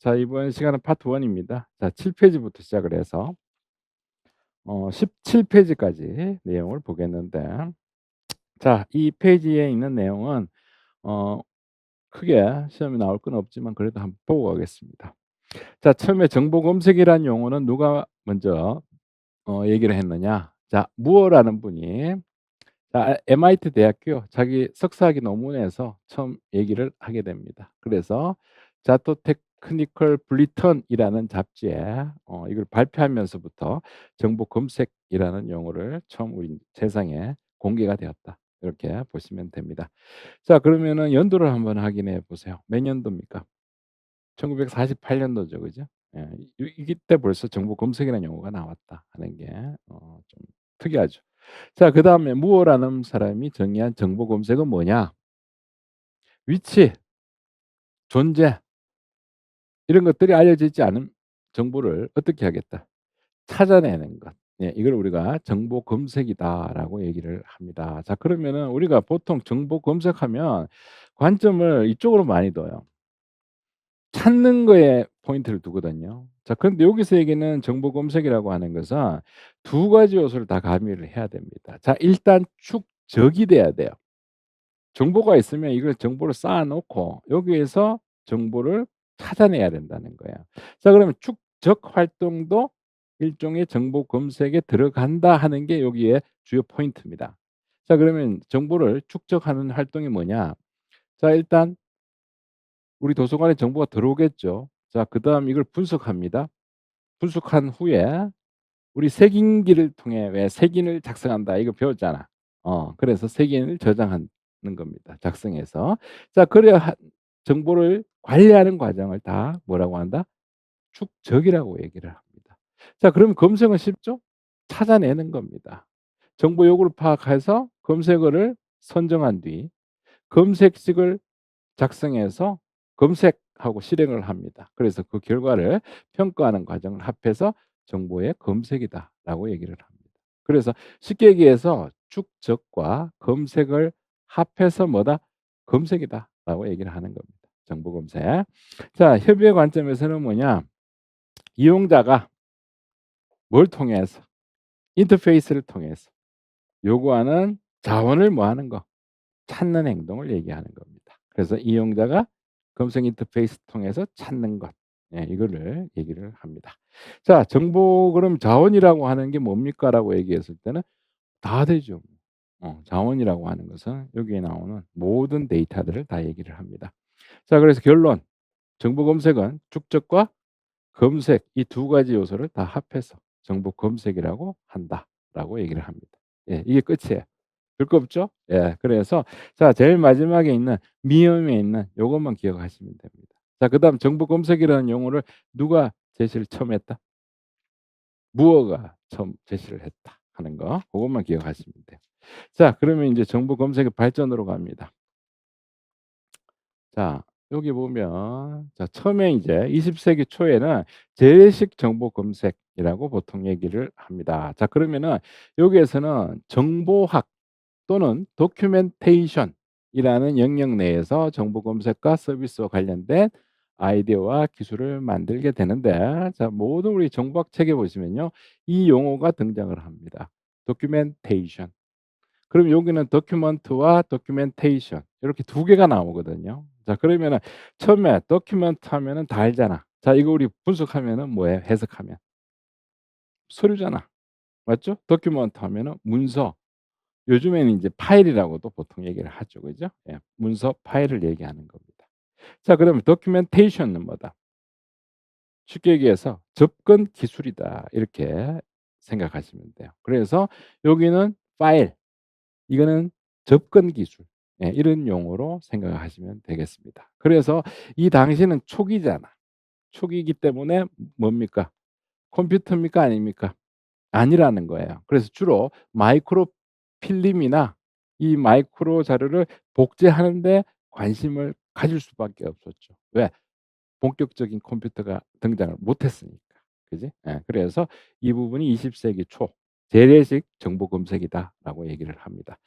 자, 이번 시간은 파트 1 입니다. 자, 7 페이지부터 시작을 해서 17 페이지까지 내용을 보겠는데, 자, 이 페이지에 있는 내용은 어 크게 시험에 나올 건 없지만 그래도 한번 보고 가겠습니다. 자, 처음에 정보 검색이라는 용어는 누가 먼저 얘기를 했느냐. 자, 무어라는 분이 MIT 대학교 자기 석사학위 논문에서 처음 얘기를 하게 됩니다. 그래서 자토 테크니컬 불리턴이라는 잡지에 이걸 발표하면서부터 정보 검색이라는 용어를 처음 우리 세상에 공개가 되었다. 이렇게 보시면 됩니다. 자, 그러면은 연도를 한번 확인해 보세요. 몇 년도입니까? 1948년도죠. 그죠? 예. 이때 벌써 정보 검색이라는 용어가 나왔다 하는 게 좀 특이하죠. 자, 그다음에 무어라는 사람이 정의한 정보 검색은 뭐냐? 위치, 존재 이런 것들이 알려져 있지 않은 정보를 어떻게 하겠다? 찾아내는 것. 예, 이걸 우리가 정보 검색이다라고 얘기를 합니다. 자, 그러면은 우리가 보통 정보 검색하면 관점을 이쪽으로 많이 둬요. 찾는 거에 포인트를 두거든요. 자, 그런데 여기서 얘기는 정보 검색이라고 하는 것은 두 가지 요소를 다 가미를 해야 됩니다. 자, 일단 축적이 돼야 돼요. 정보가 있으면 이걸 정보를 쌓아 놓고 여기에서 정보를 찾아내야 된다는 거예요. 자, 그러면 축적 활동도 일종의 정보 검색에 들어간다 하는 게 여기에 주요 포인트입니다. 자, 그러면 정보를 축적하는 활동이 뭐냐? 자, 일단 우리 도서관에 정보가 들어오겠죠. 자, 그다음 이걸 분석합니다. 분석한 후에 우리 색인기를 통해 왜 색인을 작성한다 이거 배웠잖아. 그래서 색인을 저장하는 겁니다, 작성해서. 자, 그래야 정보를 관리하는 과정을 다 뭐라고 한다? 축적이라고 얘기를 합니다. 자, 그럼 검색은 쉽죠? 찾아내는 겁니다. 정보 요구를 파악해서 검색어를 선정한 뒤 검색식을 작성해서 검색하고 실행을 합니다. 그래서 그 결과를 평가하는 과정을 합해서 정보의 검색이다라고 얘기를 합니다. 그래서 쉽게 얘기해서 축적과 검색을 합해서 뭐다? 검색이다라고 얘기를 하는 겁니다. 정보 검색. 자, 협의의 관점에서는 뭐냐? 이용자가 뭘 통해서 인터페이스를 통해서 요구하는 자원을 뭐 하는 거? 찾는 행동을 얘기하는 겁니다. 그래서 이용자가 검색 인터페이스 통해서 찾는 것. 예, 이거를 얘기를 합니다. 자, 정보 그럼 자원이라고 하는 게 뭡니까라고 얘기했을 때는 다 되죠. 자원이라고 하는 것은 여기에 나오는 모든 데이터들을 다 얘기를 합니다. 자, 그래서 결론. 정보 검색은 축적과 검색 이 두 가지 요소를 다 합해서 정보 검색이라고 한다라고 얘기를 합니다. 예, 이게 끝이에요. 별 거 없죠? 예. 그래서 자, 제일 마지막에 있는 미음에 있는 요것만 기억하시면 됩니다. 자, 그다음 정보 검색이라는 용어를 누가 제시를 처음 했다? 무어가 처음 제시를 했다 하는 거 고것만 기억하시면 돼요. 자, 그러면 인제 정보 검색의 발전으로 갑니다. 자, 여기 보면 자, 처음에 이제 20 세기 초에는 재래식 정보 검색이라고 보통 얘기를 합니다. 자, 그러면은 여기에서는 정보학 또는 도큐멘테이션이라는 영역 내에서 정보 검색과 서비스와 관련된 아이디어와 기술을 만들게 되는데, 자, 모든 우리 정보학 책에 보시면요. 이 용어가 등장을 합니다. 도큐멘테이션. 그럼 여기는 도큐먼트와 도큐멘테이션 이렇게 두 개가 나오거든요. 자, 그러면은 처음에 도큐먼트 하면은 다 알잖아. 자, 이거 우리 분석하면은 뭐예요? 해석하면. 서류잖아. 맞죠? 도큐먼트 하면은 문서. 요즘에는 인제 파일이라고도 보통 얘기를 하죠. 그죠? 예. 문서 파일을 얘기하는 겁니다. 자, 그러면 도큐멘테이션은 뭐다? 쉽게 얘기해서 접근 기술이다. 이렇게 생각하시면 돼요. 그래서 여기는 파일, 이거는 접근 기술. 예, 이런 용어로 생각을 하시면 되겠습니다. 그래서 이 당시는 초기잖아. 초기이기 때문에 뭡니까? 컴퓨터입니까? 아닙니까? 아니라는 거예요. 그래서 주로 마이크로 필름이나 이 마이크로 자료를 복제하는 데 관심을 가질 수밖에 없었죠. 왜? 본격적인 컴퓨터가 등장을 못 했으니까. 그지? 예. 그래서 이 부분이 20 세기 초 재래식 정보 검색이다라고 얘기를 합니다.